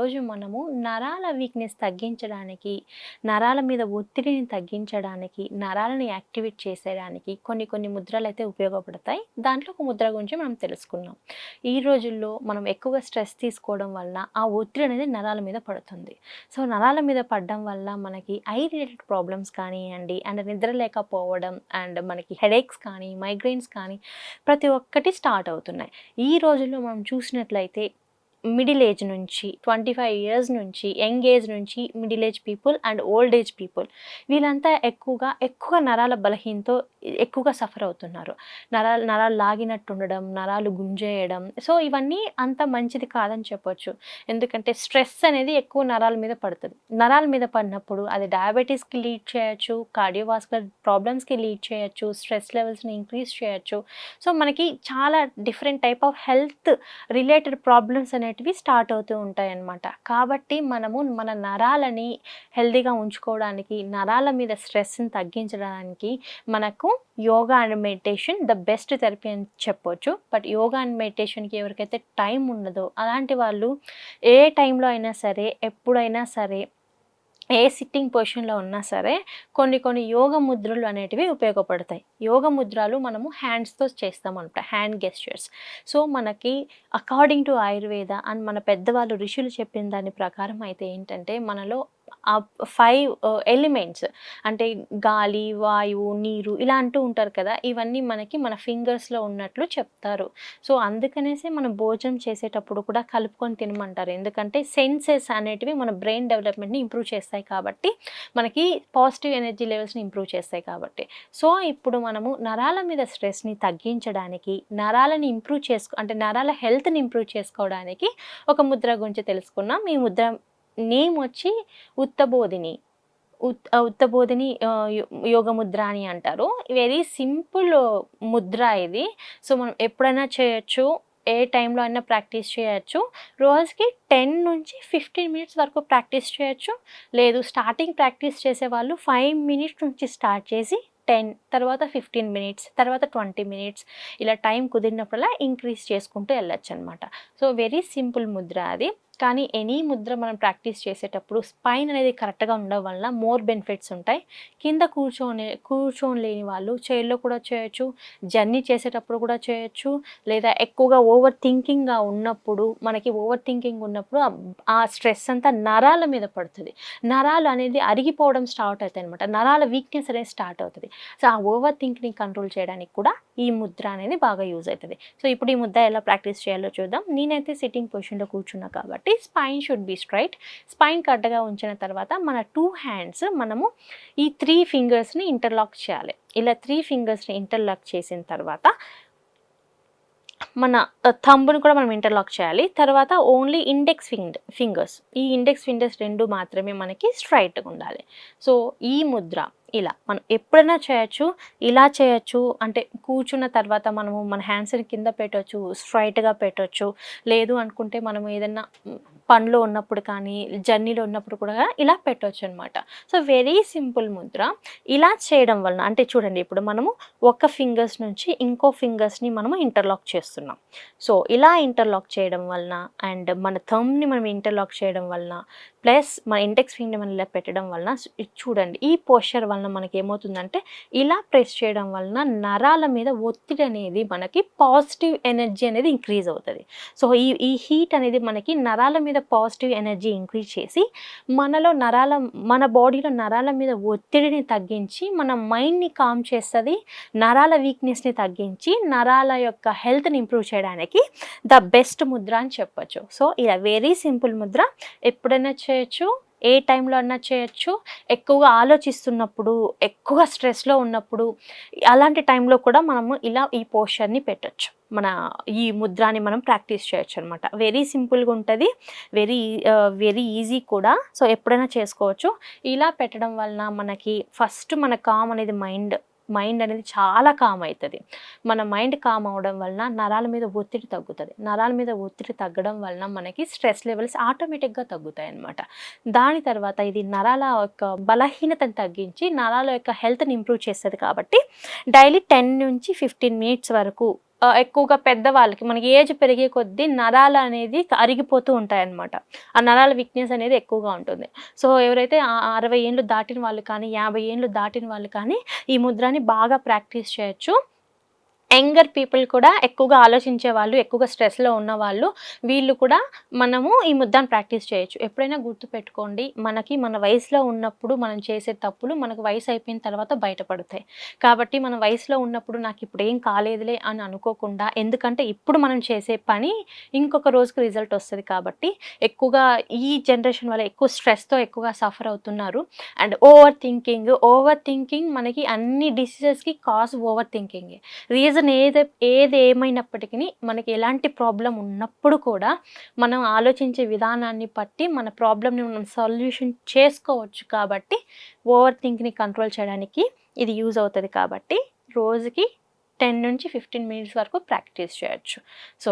ఈరోజు మనము నరాల వీక్‌నెస్ తగ్గించడానికి, నరాల మీద ఒత్తిడిని తగ్గించడానికి, నరాలను యాక్టివేట్ చేసేయడానికి కొన్ని కొన్ని ముద్రలైతే ఉపయోగపడతాయి. దాంట్లో ఒక ముద్ర గురించి మనం తెలుసుకుందాం. ఈ రోజుల్లో మనం ఎక్కువగా స్ట్రెస్ తీసుకోవడం వల్ల ఆ ఒత్తిడి అనేది నరాల మీద పడుతుంది. సో, నరాల మీద పడడం వల్ల మనకి ఐ రిలేటెడ్ ప్రాబ్లమ్స్ కానియ్యండి, అండ్ నిద్ర లేకపోవడం, అండ్ మనకి హెడేక్స్ కానీ, మైగ్రేన్స్ కానీ ప్రతి ఒక్కటి స్టార్ట్ అవుతున్నాయి. ఈ రోజుల్లో మనం చూసినట్లయితే మిడిల్ ఏజ్ నుంచి 25 ఇయర్స్ నుంచి యంగ్ ఏజ్ నుంచి middle age people and old age people వీళ్ళంతా ఎక్కువగా నరాల బలహీనతో ఎక్కువగా సఫర్ అవుతున్నారు. నరాలు లాగినట్టు ఉండడం, నరాలు గుంజేయడం. సో ఇవన్నీ అంత మంచిది కాదని చెప్పొచ్చు. ఎందుకంటే స్ట్రెస్ అనేది ఎక్కువ నరాల మీద పడుతుంది. నరాల మీద పడినప్పుడు అది డయాబెటీస్కి లీడ్ చేయొచ్చు, కార్డియోవాస్కులర్ ప్రాబ్లమ్స్కి లీడ్ చేయొచ్చు, స్ట్రెస్ లెవెల్స్ని ఇంక్రీజ్ చేయొచ్చు. సో మనకి చాలా different type of health related problems అనేటివి స్టార్ట్ అవుతూ ఉంటాయన్నమాట. కాబట్టి మనము మన నరాలని హెల్తీగా ఉంచుకోవడానికి, నరాల మీద స్ట్రెస్ని తగ్గించడానికి మనకు yoga and meditation the best therapy అని చెప్పొచ్చు. బట్ యోగా అండ్ మెడిటేషన్కి ఎవరికైతే టైం ఉండదో అలాంటి వాళ్ళు ఏ టైంలో అయినా సరే, ఎప్పుడైనా సరే, ఏ సిట్టింగ్ పొజిషన్లో ఉన్నా సరే కొన్ని యోగ ముద్రలు అనేటివి ఉపయోగపడతాయి. యోగ ముద్రలు మనము హ్యాండ్స్తో చేస్తామన్నమాట, హ్యాండ్ గెస్చర్స్. సో మనకి అకార్డింగ్ టు ఆయుర్వేద అండ్ మన పెద్దవాళ్ళు ఋషులు చెప్పిన దాని ప్రకారం అయితే ఏంటంటే మనలో ఆ 5 ఎలిమెంట్స్ అంటే గాలి, వాయువు, నీరు ఇలా అంటూ ఉంటారు కదా, ఇవన్నీ మనకి మన ఫింగర్స్లో ఉన్నట్లు చెప్తారు. సో అందుకనేసి మనం భోజనం చేసేటప్పుడు కూడా కలుపుకొని తినమంటారు. ఎందుకంటే సెన్సెస్ అనేటివి మన బ్రెయిన్ డెవలప్మెంట్ని ఇంప్రూవ్ చేస్తాయి కాబట్టి, మనకి పాజిటివ్ ఎనర్జీ లెవెల్స్ని ఇంప్రూవ్ చేస్తాయి కాబట్టి. సో ఇప్పుడు మనము నరాల మీద స్ట్రెస్ని తగ్గించడానికి, నరాలని అంటే నరాల హెల్త్ని ఇంప్రూవ్ చేసుకోవడానికి ఒక ముద్ర గురించి తెలుసుకున్నాం. ఈ ముద్ర నేమ్ వచ్చి ఉత్తబోధిని. ఉత్తబోధిని యోగ ముద్ర అని అంటారు. వెరీ సింపుల్ ముద్ర ఇది. సో మనం ఎప్పుడైనా చేయొచ్చు, ఏ టైంలో అయినా ప్రాక్టీస్ చేయొచ్చు. రోజుకి 10 నుంచి 15 మినిట్స్ వరకు ప్రాక్టీస్ చేయొచ్చు. లేదు స్టార్టింగ్ ప్రాక్టీస్ చేసేవాళ్ళు 5 మినిట్స్ నుంచి స్టార్ట్ చేసి 10, తర్వాత 15 మినిట్స్, తర్వాత 20 మినిట్స్ ఇలా టైం కుదిరినప్పుడల్లా ఇంక్రీజ్ చేసుకుంటూ వెళ్ళొచ్చు అనమాట. సో వెరీ సింపుల్ ముద్ర అది. కానీ ఎనీ ముద్ర మనం ప్రాక్టీస్ చేసేటప్పుడు స్పైన్ అనేది కరెక్ట్గా ఉండడం వల్ల మోర్ బెనిఫిట్స్ ఉంటాయి. కింద కూర్చోలేని వాళ్ళు చైర్లో కూడా చేయొచ్చు, జర్నీ చేసేటప్పుడు కూడా చేయొచ్చు, లేదా ఎక్కువగా ఓవర్ థింకింగ్గా ఉన్నప్పుడు, మనకి ఓవర్ థింకింగ్ ఉన్నప్పుడు ఆ స్ట్రెస్ అంతా నరాల మీద పడుతుంది. నరాలు అనేది అరిగిపోవడం స్టార్ట్ అవుతాయి అనమాట. నరాల వీక్నెస్ అనేది స్టార్ట్ అవుతుంది. సో ఆ ఓవర్ థింకింగ్ని కంట్రోల్ చేయడానికి కూడా ఈ ముద్ర అనేది బాగా యూజ్ అవుతుంది. సో ఇప్పుడు ఈ ముద్ర ఎలా ప్రాక్టీస్ చేయాలో చూద్దాం. నేనైతే సిట్టింగ్ పొజిషన్లో కూర్చున్నా కాబట్టి spine should be straight. Spine కరెక్ట్గా ఉంచిన తర్వాత మన 2 హ్యాండ్స్ మనము ఈ 3 ఫింగర్స్ని ఇంటర్లాక్ చేయాలి. ఇలా 3 ఫింగర్స్ని ఇంటర్లాక్ చేసిన తర్వాత మన థంబ్ని కూడా మనం ఇంటర్లాక్ చేయాలి. తర్వాత ఓన్లీ ఇండెక్స్ ఫింగర్స్, ఈ ఇండెక్స్ ఫింగర్స్ 2 మాత్రమే మనకి స్ట్రైట్గా ఉండాలి. సో ఈ ముద్ర ఇలా మనం ఎప్పుడైనా చేయొచ్చు. ఇలా చేయొచ్చు అంటే కూర్చున్న తర్వాత మనము మన హ్యాండ్స్ని కింద పెట్టొచ్చు, స్ట్రైట్గా పెట్టొచ్చు. లేదు అనుకుంటే మనం ఏదైనా పనిలో ఉన్నప్పుడు కానీ, జర్నీలో ఉన్నప్పుడు కూడా ఇలా పెట్టొచ్చు అనమాట. So very simple Mudra. ఇలా చేయడం వలన అంటే చూడండి, ఇప్పుడు మనము ఒక ఫింగర్స్ నుంచి ఇంకో ఫింగర్స్ని మనము ఇంటర్లాక్ చేస్తున్నాం. సో ఇలా ఇంటర్లాక్ చేయడం వలన అండ్ మన థంబ్ని మనం ఇంటర్లాక్ చేయడం వలన ప్లస్ మన ఇండెక్స్ ఫింగర్ మనం ఇలా పెట్టడం వలన చూడండి, ఈ పోస్చర్ వలన మనకి ఏమవుతుందంటే ఇలా ప్రెస్ చేయడం వలన నరాల మీద ఒత్తిడి అనేది మనకి పాజిటివ్ ఎనర్జీ అనేది ఇంక్రీజ్ అవుతుంది. సో ఈ హీట్ అనేది మనకి నరాల మీద పాజిటివ్ ఎనర్జీ ఇంక్రీజ్ చేసి మన బాడీలో నరాల మీద ఒత్తిడిని తగ్గించి మన మైండ్ని కామ్ చేస్తుంది. నరాల వీక్నెస్ని తగ్గించి నరాల యొక్క హెల్త్ని ఇంప్రూవ్ చేయడానికి ద బెస్ట్ ముద్ర అని చెప్పొచ్చు. సో ఇలా వెరీ సింపుల్ ముద్ర. ఎప్పుడైనా చేయొచ్చు, ఏ టైంలో అన్నా చేయొచ్చు. ఎక్కువగా ఆలోచిస్తున్నప్పుడు, ఎక్కువగా స్ట్రెస్లో ఉన్నప్పుడు, అలాంటి టైంలో కూడా మనము ఇలా ఈ పోస్చర్ని పెట్టొచ్చు. ఈ ముద్రాని మనం ప్రాక్టీస్ చేయొచ్చు అనమాట. వెరీ సింపుల్గా ఉంటుంది, వెరీ ఈజీ కూడా. సో ఎప్పుడైనా చేసుకోవచ్చు. ఇలా పెట్టడం వలన మనకి ఫస్ట్ మన కామ్ అనేది మైండ్ అనేది చాలా కామ్ అవుతుంది. మన మైండ్ కామ్ అవడం వలన నరాల మీద ఒత్తిడి తగ్గుతుంది. నరాల మీద ఒత్తిడి తగ్గడం వలన మనకి స్ట్రెస్ లెవెల్స్ ఆటోమేటిక్గా తగ్గుతాయి అన్నమాట. దాని తర్వాత ఇది నరాల యొక్క బలహీనతను తగ్గించి నరాల యొక్క హెల్త్ని ఇంప్రూవ్ చేస్తుంది. కాబట్టి డైలీ 10 నుంచి 15 మినిట్స్ వరకు ఎక్కువగా పెద్దవాళ్ళకి మనకి ఏజ్ పెరిగే కొద్దీ నరాలు అనేది అరిగిపోతూ ఉంటాయన్నమాట. ఆ నరాల వీక్‌నెస్ అనేది ఎక్కువగా ఉంటుంది. సో, ఎవరైతే 60 ఏండ్లు దాటిన వాళ్ళు కానీ, 50 ఏండ్లు దాటిన వాళ్ళు కానీ ఈ ముద్రని బాగా ప్రాక్టీస్ చేయొచ్చు. యంగర్ పీపుల్ కూడా ఎక్కువగా ఆలోచించేవాళ్ళు, ఎక్కువగా స్ట్రెస్‌లో ఉన్నవాళ్ళు, వీళ్ళు కూడా మనము ఈ ముద్రను ప్రాక్టీస్ చేయొచ్చు. ఎప్పుడైనా గుర్తుపెట్టుకోండి, మనకి మన వయసులో ఉన్నప్పుడు మనం చేసే తప్పులు మనకు వయసు అయిపోయిన తర్వాత బయటపడతాయి. కాబట్టి మన వయసులో ఉన్నప్పుడు నాకిప్పుడేం కాలేదులే అని అనుకోకుండా, ఎందుకంటే ఇప్పుడు మనం చేసే పని ఇంకొక రోజుకి రిజల్ట్ వస్తది కాబట్టి, ఎక్కువగా ఈ జనరేషన్ వల్ల ఎక్కువ స్ట్రెస్‌తో ఎక్కువగా సఫర్ అవుతున్నారు. అండ్ ఓవర్ థింకింగ్ మనకి అన్ని డిసీజెస్‌కి కాజ్ ఓవర్ థింకింగే. రీజన్ ఏదేమైనప్పటికిని మనకి ఎలాంటి ప్రాబ్లమ్ ఉన్నప్పుడు కూడా మనం ఆలోచించే విధానాన్ని బట్టి మన ప్రాబ్లమ్‌ని మనం సొల్యూషన్ చేసుకోవచ్చు కాబట్టి ఓవర్ థింక్‌ని కంట్రోల్ చేయడానికి ఇది యూజ్ అవుతది కాబట్టి రోజుకి 10-15 మినిట్స్ వరకు ప్రాక్టీస్ చేయొచ్చు. సో,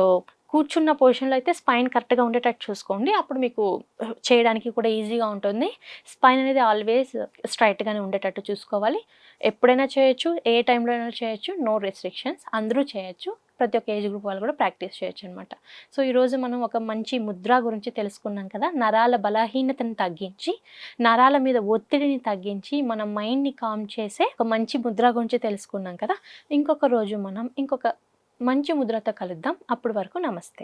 కూర్చున్న పొజిషన్‌లో అయితే స్పైన్ కరెక్ట్‌గా ఉండేటట్టు చూసుకోండి. అప్పుడు మీకు చేయడానికి కూడా ఈజీగా ఉంటుంది. స్పైన్ అనేది ఆల్‌వేస్ స్ట్రెయిట్‌గానే ఉండేటట్టు చూసుకోవాలి. ఎప్పుడైనా చేయొచ్చు, ఏ టైంలో అయినా చేయొచ్చు. No restrictions. అందరూ చేయొచ్చు. ప్రతి ఒక్క ఏజ్ గ్రూప్ వాళ్ళు కూడా ప్రాక్టీస్ చేయొచ్చనమాట. సో, ఈరోజు మనం ఒక మంచి ముద్ర గురించి తెలుసుకున్నాం కదా! నరాల బలహీనతను తగ్గించి, నరాల మీద ఒత్తిడిని తగ్గించి, మన మైండ్‌ని కామ్ చేసే ఒక మంచి ముద్ర గురించి తెలుసుకున్నాం కదా! ఇంకొక రోజు మనం ఇంకొక మంచి ముద్రతో కలుద్దాం. అప్పటి వరకు నమస్తే.